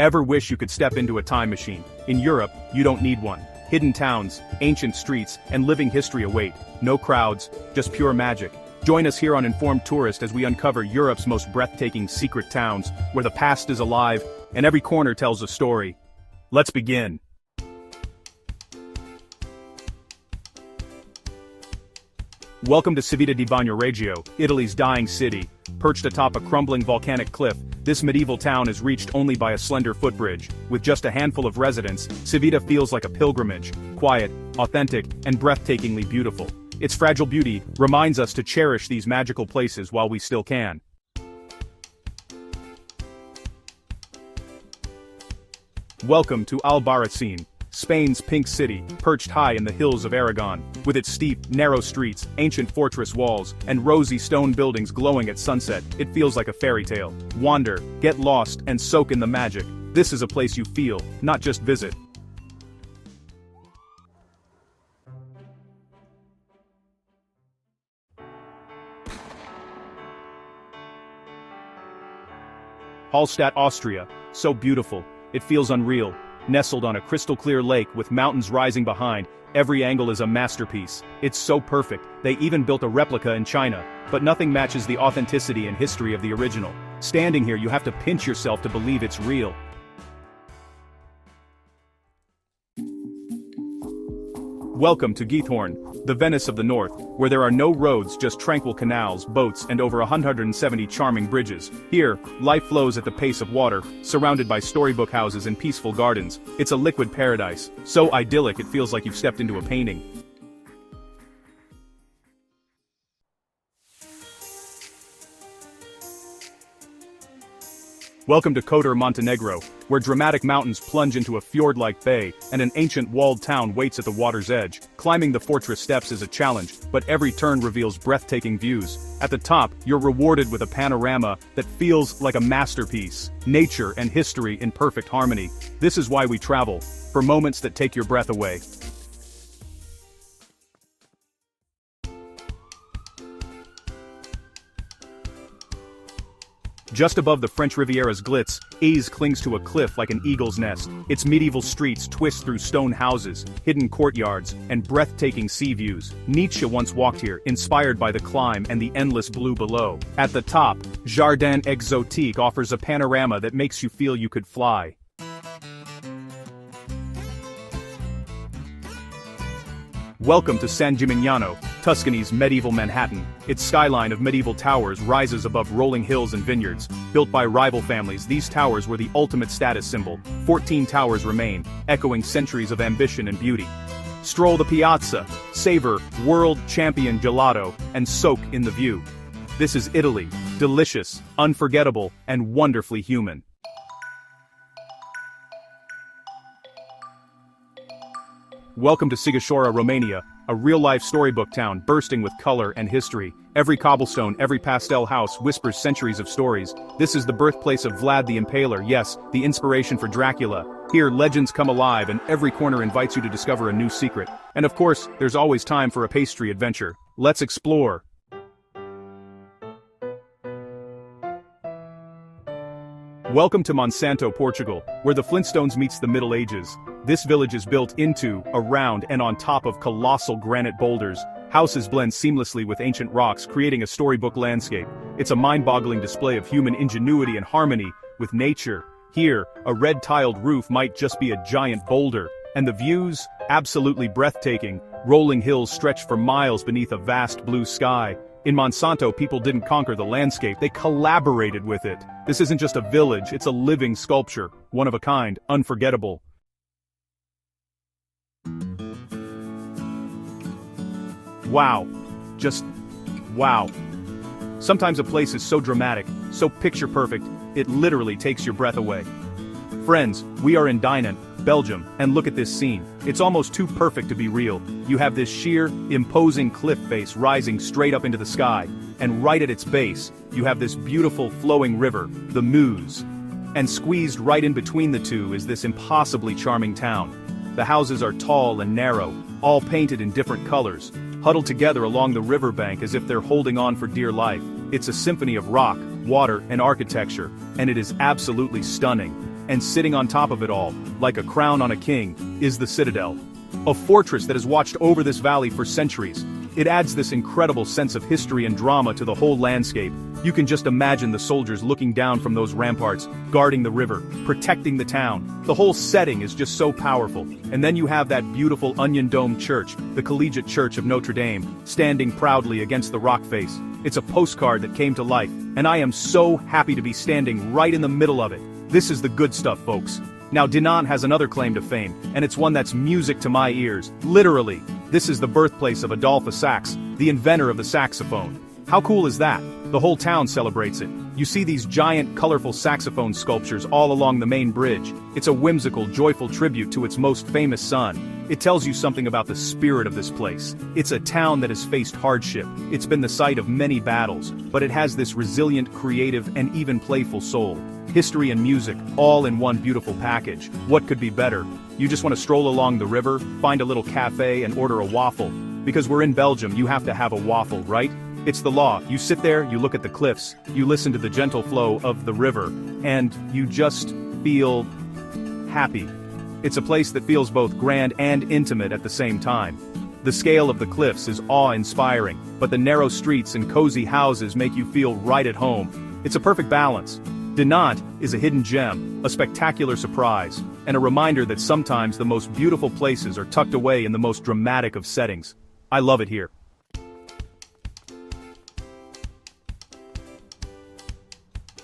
Ever wish you could step into a time machine? In Europe, you don't need one. Hidden towns, ancient streets, and living history await. No crowds, just pure magic. Join us here on Informed Tourist as we uncover Europe's most breathtaking secret towns, where the past is alive, and every corner tells a story. Let's begin. Welcome to Civita di Bagnoregio, Italy's dying city. Perched atop a crumbling volcanic cliff, this medieval town is reached only by a slender footbridge. With just a handful of residents, Civita feels like a pilgrimage, quiet, authentic, and breathtakingly beautiful. Its fragile beauty reminds us to cherish these magical places while we still can. Welcome to Albarracín, Spain's pink city, perched high in the hills of Aragon. With its steep, narrow streets, ancient fortress walls, and rosy stone buildings glowing at sunset, it feels like a fairy tale. Wander, get lost, and soak in the magic. This is a place you feel, not just visit. Hallstatt, Austria, so beautiful, it feels unreal. Nestled on a crystal-clear lake with mountains rising behind, every angle is a masterpiece. It's so perfect, they even built a replica in China. But nothing matches the authenticity and history of the original. Standing here, you have to pinch yourself to believe it's real. Welcome to Gifhorn, the Venice of the North, where there are no roads, just tranquil canals, boats, and over 170 charming bridges. Here, life flows at the pace of water, surrounded by storybook houses and peaceful gardens. It's a liquid paradise, so idyllic it feels like you've stepped into a painting. Welcome to Kotor, Montenegro, where dramatic mountains plunge into a fjord-like bay, and an ancient walled town waits at the water's edge. Climbing the fortress steps is a challenge, but every turn reveals breathtaking views. At the top, you're rewarded with a panorama that feels like a masterpiece. Nature and history in perfect harmony. This is why we travel, for moments that take your breath away. Just above the French Riviera's glitz, Aze clings to a cliff like an eagle's nest. Its medieval streets twist through stone houses, hidden courtyards, and breathtaking sea views. Nietzsche once walked here, inspired by the climb and the endless blue below. At the top, Jardin Exotique offers a panorama that makes you feel you could fly. Welcome to San Gimignano, Tuscany's medieval Manhattan. Its skyline of medieval towers rises above rolling hills and vineyards. Built by rival families, these towers were the ultimate status symbol. 14 towers remain, echoing centuries of ambition and beauty. Stroll the piazza, savor world champion gelato, and soak in the view. This is Italy, delicious, unforgettable, and wonderfully human. Welcome to Sighișoara, Romania, a real-life storybook town bursting with color and history. Every cobblestone, every pastel house whispers centuries of stories. This is the birthplace of Vlad the Impaler, yes, the inspiration for Dracula. Here, legends come alive and every corner invites you to discover a new secret. And of course, there's always time for a pastry adventure. Let's explore. Welcome to Monsanto, Portugal, where the Flintstones meets the Middle Ages. This village is built into, around, and on top of colossal granite boulders. Houses blend seamlessly with ancient rocks, creating a storybook landscape. It's a mind-boggling display of human ingenuity and harmony with nature. Here, a red-tiled roof might just be a giant boulder. And the views? Absolutely breathtaking. Rolling hills stretch for miles beneath a vast blue sky. In Monsanto, people didn't conquer the landscape, they collaborated with it. This isn't just a village, it's a living sculpture. One of a kind, unforgettable. Wow. Just wow. Sometimes a place is so dramatic, so picture-perfect, it literally takes your breath away. Friends, we are in Dinant, Belgium, and look at this scene. It's almost too perfect to be real. You have this sheer, imposing cliff face rising straight up into the sky, and right at its base, you have this beautiful flowing river, the Meuse. And squeezed right in between the two is this impossibly charming town. The houses are tall and narrow, all painted in different colors, huddled together along the riverbank as if they're holding on for dear life. It's a symphony of rock, water, and architecture, and it is absolutely stunning. And sitting on top of it all, like a crown on a king, is the citadel. A fortress that has watched over this valley for centuries. It adds this incredible sense of history and drama to the whole landscape. You can just imagine the soldiers looking down from those ramparts, guarding the river, protecting the town. The whole setting is just so powerful. And then you have that beautiful onion-domed church, the Collegiate Church of Notre Dame, standing proudly against the rock face. It's a postcard that came to life, and I am so happy to be standing right in the middle of it. This is the good stuff, folks. Now Dinant has another claim to fame, and it's one that's music to my ears, literally. This is the birthplace of Adolphe Sax, the inventor of the saxophone. How cool is that? The whole town celebrates it. You see these giant, colorful saxophone sculptures all along the main bridge. It's a whimsical, joyful tribute to its most famous son. It tells you something about the spirit of this place. It's a town that has faced hardship. It's been the site of many battles, but it has this resilient, creative, and even playful soul. History and music, all in one beautiful package. What could be better? You just want to stroll along the river, find a little cafe and order a waffle. Because we're in Belgium, you have to have a waffle, right? It's the law. You sit there, you look at the cliffs, you listen to the gentle flow of the river, and you just feel happy. It's a place that feels both grand and intimate at the same time. The scale of the cliffs is awe-inspiring, but the narrow streets and cozy houses make you feel right at home. It's a perfect balance. Dinant is a hidden gem, a spectacular surprise, and a reminder that sometimes the most beautiful places are tucked away in the most dramatic of settings. I love it here.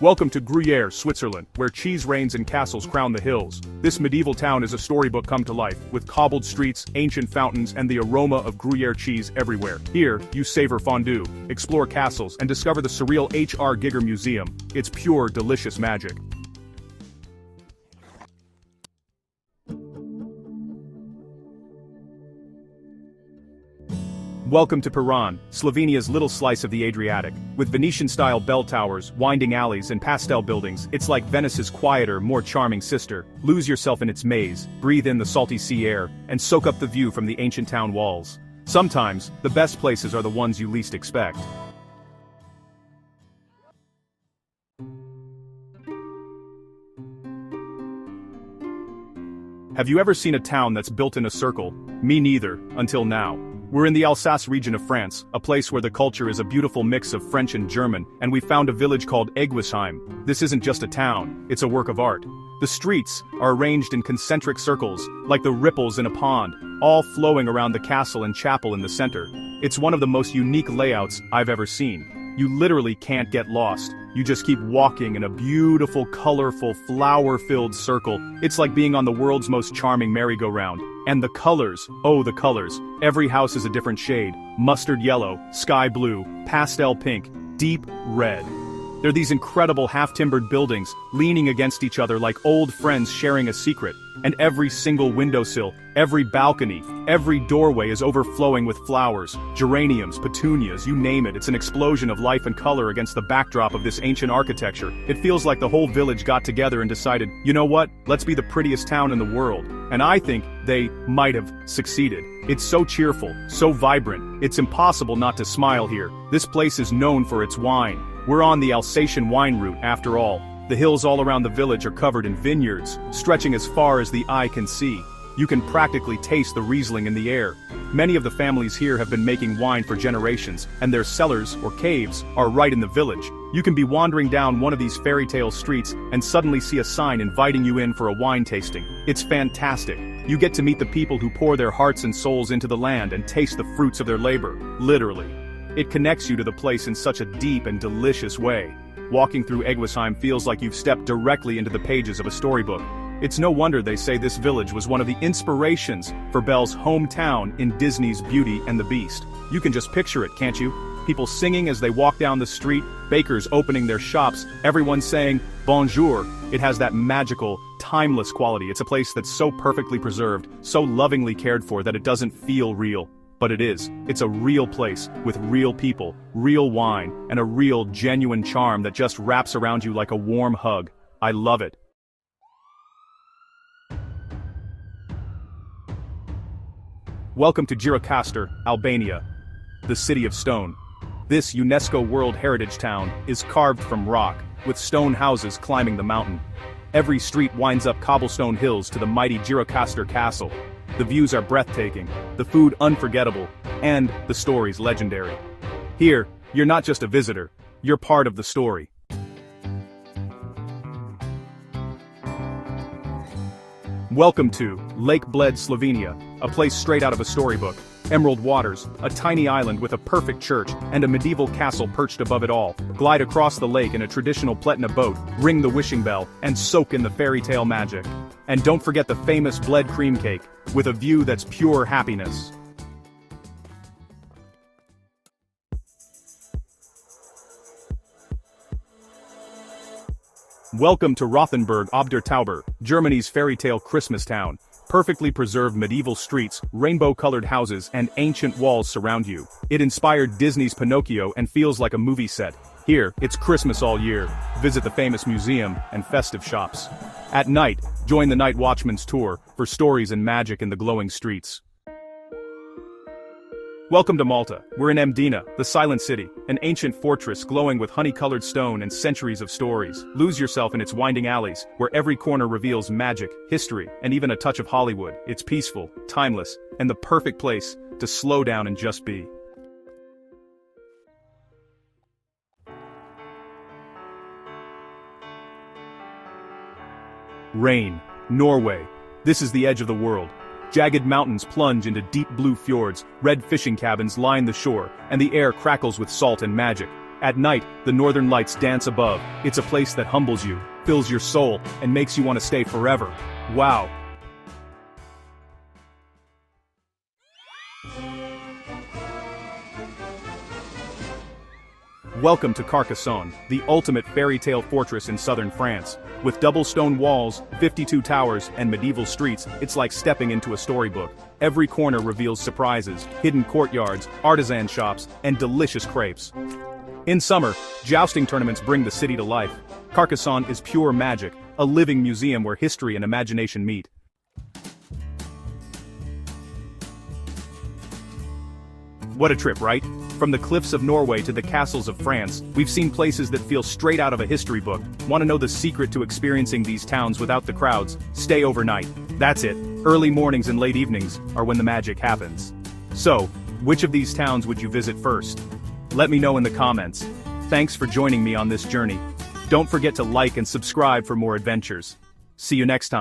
Welcome to Gruyere, Switzerland, where cheese reigns and castles crown the hills. This medieval town is a storybook come to life, with cobbled streets, ancient fountains, and the aroma of Gruyere cheese everywhere. Here, you savor fondue, explore castles, and discover the surreal H.R. Giger Museum. It's pure, delicious magic. Welcome to Piran, Slovenia's little slice of the Adriatic. With Venetian-style bell towers, winding alleys, and pastel buildings, it's like Venice's quieter, more charming sister. Lose yourself in its maze, breathe in the salty sea air, and soak up the view from the ancient town walls. Sometimes, the best places are the ones you least expect. Have you ever seen a town that's built in a circle? Me neither, until now. We're in the Alsace region of France, a place where the culture is a beautiful mix of French and German, and we found a village called Eguisheim. This isn't just a town, it's a work of art. The streets are arranged in concentric circles, like the ripples in a pond, all flowing around the castle and chapel in the center. It's one of the most unique layouts I've ever seen. You literally can't get lost. You just keep walking in a beautiful, colorful, flower-filled circle. It's like being on the world's most charming merry-go-round. And the colors, oh the colors. Every house is a different shade. Mustard yellow, sky blue, pastel pink, deep red. They're these incredible half-timbered buildings, leaning against each other like old friends sharing a secret. And every single windowsill, every balcony, every doorway is overflowing with flowers, geraniums, petunias, you name it. It's an explosion of life and color against the backdrop of this ancient architecture. It feels like the whole village got together and decided, you know what, let's be the prettiest town in the world. And I think they might have succeeded. It's so cheerful, so vibrant, it's impossible not to smile here. This place is known for its wine. We're on the Alsatian wine route after all. The hills all around the village are covered in vineyards, stretching as far as the eye can see. You can practically taste the Riesling in the air. Many of the families here have been making wine for generations, and their cellars, or caves, are right in the village. You can be wandering down one of these fairy tale streets and suddenly see a sign inviting you in for a wine tasting. It's fantastic. You get to meet the people who pour their hearts and souls into the land and taste the fruits of their labor, literally. It connects you to the place in such a deep and delicious way. Walking through Eguisheim feels like you've stepped directly into the pages of a storybook. It's no wonder they say this village was one of the inspirations for Belle's hometown in Disney's Beauty and the Beast. You can just picture it, can't you? People singing as they walk down the street, bakers opening their shops, everyone saying, bonjour. It has that magical, timeless quality. It's a place that's so perfectly preserved, so lovingly cared for that it doesn't feel real. But it is. It's a real place, with real people, real wine, and a real, genuine charm that just wraps around you like a warm hug. I love it. Welcome to Gjirokastër, Albania, the city of stone. This UNESCO World Heritage town is carved from rock, with stone houses climbing the mountain. Every street winds up cobblestone hills to the mighty Gjirokastër Castle. The views are breathtaking, the food unforgettable, and the stories legendary. Here, you're not just a visitor, you're part of the story. Welcome to Lake Bled, Slovenia, a place straight out of a storybook. Emerald waters, a tiny island with a perfect church, and a medieval castle perched above it all. Glide across the lake in a traditional Pletna boat, ring the wishing bell, and soak in the fairy tale magic. And don't forget the famous Bled cream cake, with a view that's pure happiness. Welcome to Rothenburg ob der Tauber, Germany's fairy tale Christmas town. Perfectly preserved medieval streets, rainbow-colored houses, and ancient walls surround you. It inspired Disney's Pinocchio and feels like a movie set. Here, it's Christmas all year. Visit the famous museum and festive shops. At night, join the Night Watchman's tour for stories and magic in the glowing streets. Welcome to Malta. We're in Mdina, the Silent City, an ancient fortress glowing with honey-colored stone and centuries of stories. Lose yourself in its winding alleys, where every corner reveals magic, history, and even a touch of Hollywood. It's peaceful, timeless, and the perfect place to slow down and just be. Rain. Norway. This is the edge of the world. Jagged mountains plunge into deep blue fjords, red fishing cabins line the shore, and the air crackles with salt and magic. At night, the northern lights dance above. It's a place that humbles you, fills your soul, and makes you want to stay forever. Wow! Welcome to Carcassonne, the ultimate fairy tale fortress in southern France. With double stone walls, 52 towers, and medieval streets, it's like stepping into a storybook. Every corner reveals surprises, hidden courtyards, artisan shops, and delicious crepes. In summer, jousting tournaments bring the city to life. Carcassonne is pure magic, a living museum where history and imagination meet. What a trip, right? From the cliffs of Norway to the castles of France, we've seen places that feel straight out of a history book. Want to know the secret to experiencing these towns without the crowds? Stay overnight. That's it. Early mornings and late evenings are when the magic happens. So, which of these towns would you visit first? Let me know in the comments. Thanks for joining me on this journey. Don't forget to like and subscribe for more adventures. See you next time.